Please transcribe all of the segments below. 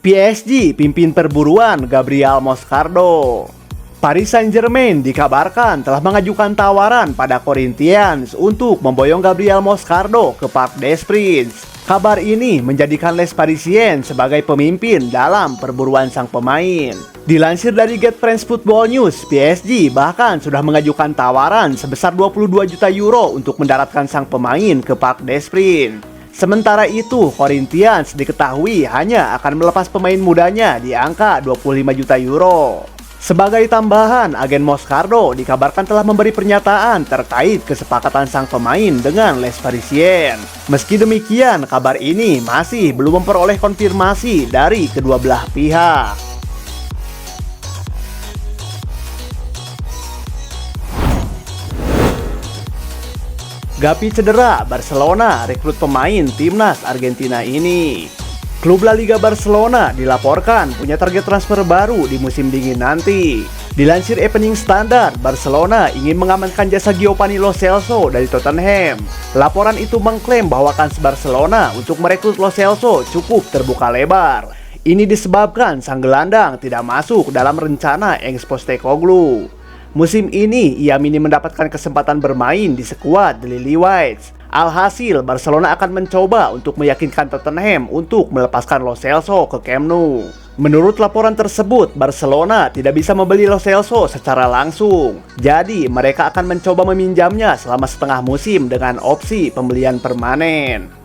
PSG pimpin perburuan Gabriel Moscardo. Paris Saint-Germain dikabarkan telah mengajukan tawaran pada Corinthians untuk memboyong Gabriel Moscardo ke Parc des Princes. Kabar ini menjadikan Les Parisiens sebagai pemimpin dalam perburuan sang pemain. Dilansir dari Get France Football News, PSG bahkan sudah mengajukan tawaran sebesar 22 juta euro untuk mendaratkan sang pemain ke Parc des Princes. Sementara itu, Corinthians diketahui hanya akan melepas pemain mudanya di angka 25 juta euro. Sebagai tambahan, agen Moscardo dikabarkan telah memberi pernyataan terkait kesepakatan sang pemain dengan Les Parisiens. Meski demikian, kabar ini masih belum memperoleh konfirmasi dari kedua belah pihak. Gavi cedera, Barcelona rekrut pemain timnas Argentina ini. Klub La Liga Barcelona dilaporkan punya target transfer baru di musim dingin nanti. Dilansir Evening Standard, Barcelona ingin mengamankan jasa Giovanni Lo Celso dari Tottenham. Laporan itu mengklaim bahwa kans Barcelona untuk merekrut Lo Celso cukup terbuka lebar. Ini disebabkan sang gelandang tidak masuk dalam rencana Ange Postecoglou. Musim ini ia minim mendapatkan kesempatan bermain di skuad The Lily Whites. Alhasil, Barcelona akan mencoba untuk meyakinkan Tottenham untuk melepaskan Lo Celso ke Camp Nou. Menurut laporan tersebut, Barcelona tidak bisa membeli Lo Celso secara langsung. Jadi, mereka akan mencoba meminjamnya selama setengah musim dengan opsi pembelian permanen.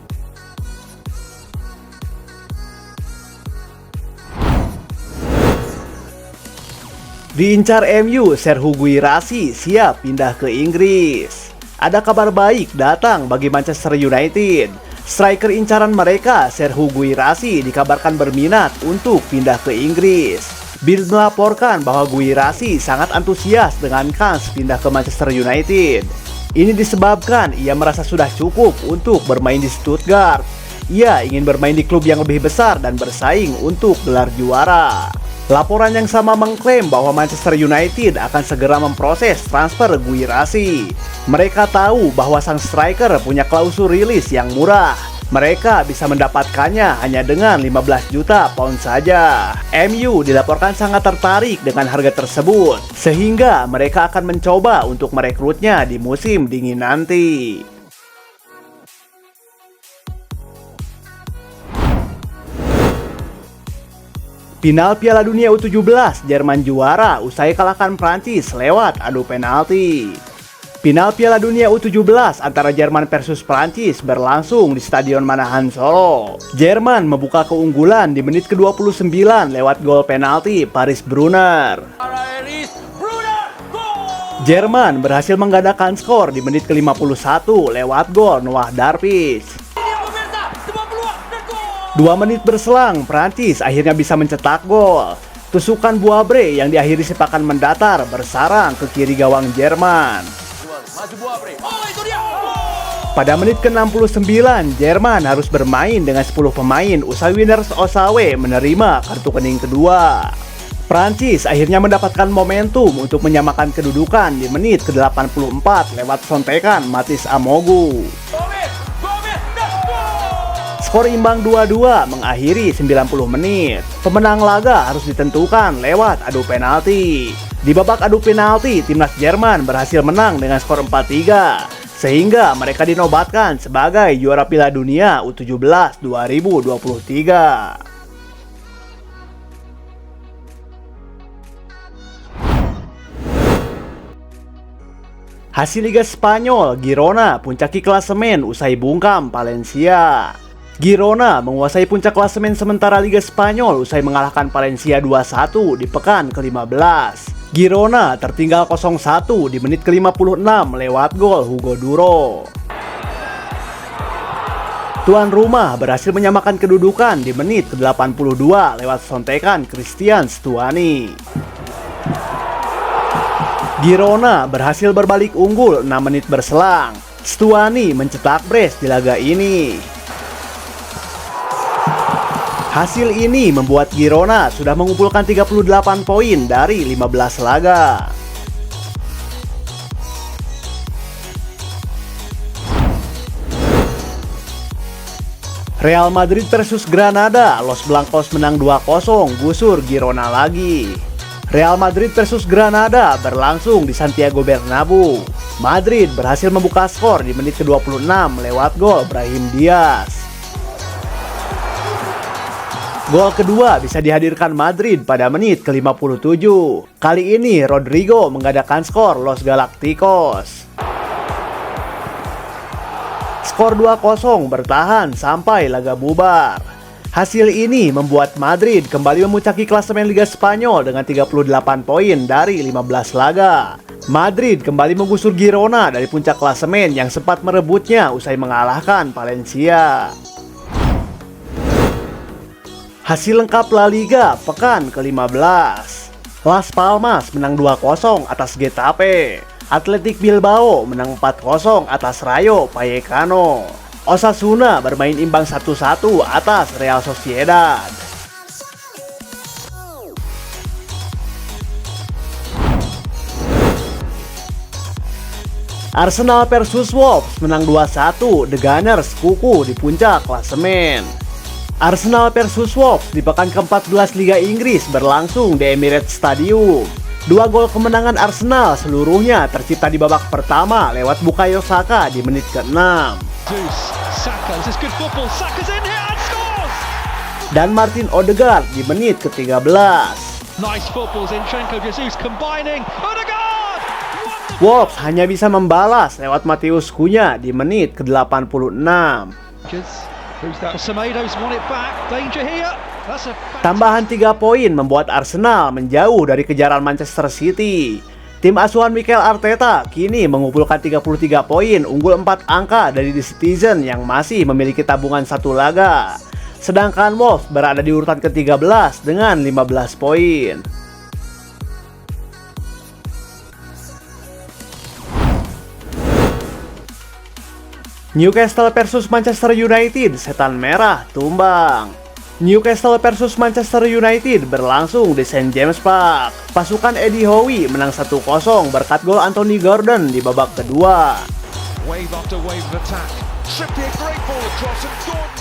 Diincar MU, Serhou Guirassy siap pindah ke Inggris. Ada kabar baik datang bagi Manchester United. Striker incaran mereka, Serhou Guirassy, dikabarkan berminat untuk pindah ke Inggris. Bild melaporkan bahwa Guirassy sangat antusias dengan kans pindah ke Manchester United. Ini disebabkan ia merasa sudah cukup untuk bermain di Stuttgart. Ia ingin bermain di klub yang lebih besar dan bersaing untuk gelar juara. Laporan yang sama mengklaim bahwa Manchester United akan segera memproses transfer Guirassy. Mereka tahu bahwa sang striker punya klausul rilis yang murah. Mereka bisa mendapatkannya hanya dengan 15 juta pound saja. MU dilaporkan sangat tertarik dengan harga tersebut, sehingga mereka akan mencoba untuk merekrutnya di musim dingin nanti. Final Piala Dunia U17, Jerman juara usai kalahkan Prancis lewat adu penalti. Final Piala Dunia U17 antara Jerman versus Prancis berlangsung di Stadion Manahan Solo. Jerman membuka keunggulan di menit ke-29 lewat gol penalti Paris Brunner. Jerman berhasil menggandakan skor di menit ke-51 lewat gol Noah Darvis. 2 menit berselang, Prancis akhirnya bisa mencetak gol. Tusukan Boabre yang diakhiri sepakan mendatar bersarang ke kiri gawang Jerman. Pada menit ke-69, Jerman harus bermain dengan 10 pemain usai Winners Osawe menerima kartu kuning kedua. Prancis akhirnya mendapatkan momentum untuk menyamakan kedudukan di menit ke-84 lewat sontekan Mathis Amogu. Skor imbang 2-2 mengakhiri 90 menit. Pemenang laga harus ditentukan lewat adu penalti. Di babak adu penalti, timnas Jerman berhasil menang dengan skor 4-3, sehingga mereka dinobatkan sebagai juara Piala Dunia U17 2023. Hasil Liga Spanyol, Girona puncaki klasemen usai bungkam Valencia. Girona menguasai puncak klasemen sementara Liga Spanyol usai mengalahkan Valencia 2-1 di pekan ke-15. Girona tertinggal 0-1 di menit ke-56 lewat gol Hugo Duro. Tuan rumah berhasil menyamakan kedudukan di menit ke-82 lewat sontekan Christian Stuani. Girona berhasil berbalik unggul 6 menit berselang. Stuani mencetak brace di laga ini. Hasil ini membuat Girona sudah mengumpulkan 38 poin dari 15 laga. Real Madrid versus Granada, Los Blancos menang 2-0, gusur Girona lagi. Real Madrid versus Granada berlangsung di Santiago Bernabeu. Madrid berhasil membuka skor di menit ke-26 lewat gol Brahim Diaz. Gol kedua bisa dihadirkan Madrid pada menit ke-57. Kali ini Rodrigo mengadakan skor Los Galacticos. Skor 2-0 bertahan sampai laga bubar. Hasil ini membuat Madrid kembali memuncaki klasemen Liga Spanyol dengan 38 poin dari 15 laga. Madrid kembali menggusur Girona dari puncak klasemen yang sempat merebutnya usai mengalahkan Valencia. Hasil lengkap La Liga pekan ke-15. Las Palmas menang 2-0 atas Getafe. Athletic Bilbao menang 4-0 atas Rayo Vallecano. Osasuna bermain imbang 1-1 atas Real Sociedad. Arsenal versus Wolves menang 2-1, The Gunners kukuh di puncak klasemen. Arsenal versus Wolves di pekan ke-14 Liga Inggris berlangsung di Emirates Stadium. Dua gol kemenangan Arsenal seluruhnya tercipta di babak pertama lewat Bukayo Saka di menit ke-6. Dan Martin Odegaard di menit ke-13. Wolves hanya bisa membalas lewat Matheus Cunha di menit ke-86. Tambahan 3 poin membuat Arsenal menjauh dari kejaran Manchester City. Tim asuhan Mikel Arteta kini mengumpulkan 33 poin, unggul 4 angka dari The Citizen yang masih memiliki tabungan 1 laga. Sedangkan Wolves berada di urutan ke-13 dengan 15 poin. Newcastle versus Manchester United, setan merah tumbang. Newcastle versus Manchester United berlangsung di St. James Park. Pasukan Eddie Howe menang 1-0 berkat gol Anthony Gordon di babak kedua.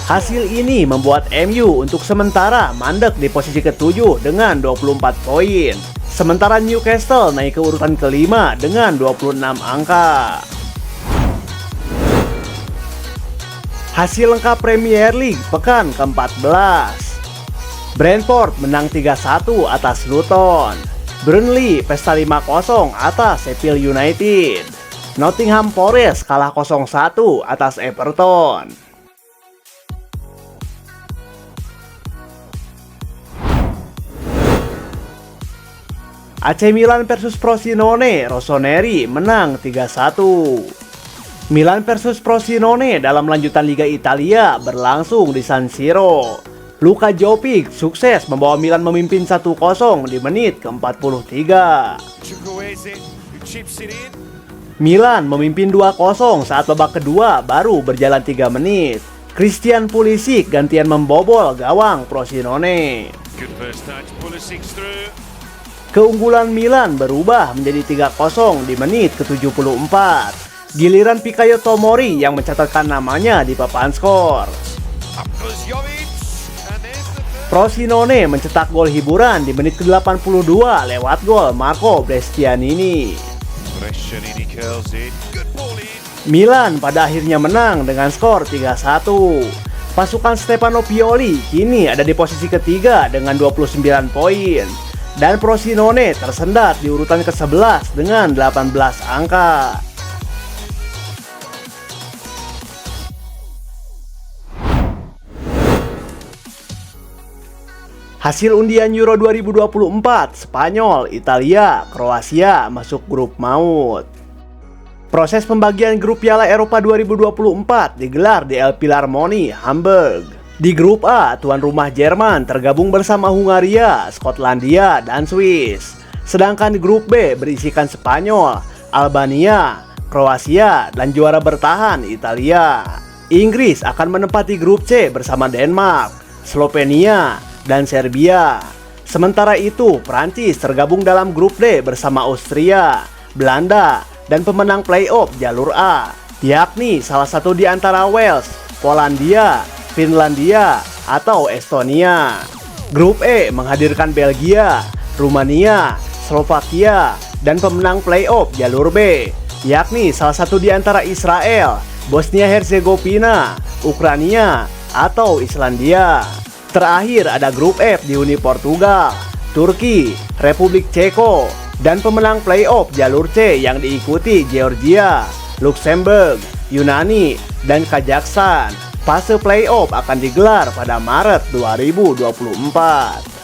Hasil ini membuat MU untuk sementara mandek di posisi ke-7 dengan 24 poin. Sementara Newcastle naik ke urutan ke-5 dengan 26 angka. Hasil lengkap Premier League pekan ke-14. Brentford menang 3-1 atas Luton. Burnley pesta 5-0 atas Sheffield United. Nottingham Forest kalah 0-1 atas Everton. AC Milan versus Frosinone, Rossoneri menang 3-1. Milan versus Frosinone dalam lanjutan Liga Italia berlangsung di San Siro. Luka Jovic sukses membawa Milan memimpin 1-0 di menit ke-43. Milan memimpin 2-0 saat babak kedua baru berjalan 3 menit. Christian Pulisic gantian membobol gawang Frosinone. Keunggulan Milan berubah menjadi 3-0 di menit ke-74. Giliran Fikayo Tomori yang mencatatkan namanya di papan skor. Frosinone mencetak gol hiburan di menit ke-82 lewat gol Marco Brescianini. Milan pada akhirnya menang dengan skor 3-1. Pasukan Stefano Pioli kini ada di posisi ketiga dengan 29 poin. Dan Frosinone tersendat di urutan ke-11 dengan 18 angka. Hasil undian Euro 2024, Spanyol, Italia, Kroasia masuk grup maut. Proses pembagian grup Piala Eropa 2024 digelar di El Philharmonie, Hamburg. Di grup A, tuan rumah Jerman tergabung bersama Hungaria, Skotlandia, dan Swiss. Sedangkan grup B berisikan Spanyol, Albania, Kroasia, dan juara bertahan Italia. Inggris akan menempati grup C bersama Denmark, Slovenia, dan Serbia. Sementara itu, Prancis tergabung dalam grup D bersama Austria, Belanda, dan pemenang playoff jalur A, yakni salah satu di antara Wales, Polandia, Finlandia, atau Estonia. Grup E menghadirkan Belgia, Rumania, Slovakia, dan pemenang playoff jalur B, yakni salah satu di antara Israel, Bosnia-Herzegovina, Ukraina, atau Islandia. Terakhir ada grup F dihuni Portugal, Turki, Republik Ceko, dan pemenang playoff jalur C yang diikuti Georgia, Luxembourg, Yunani, dan Kazakhstan. Fase playoff akan digelar pada Maret 2024.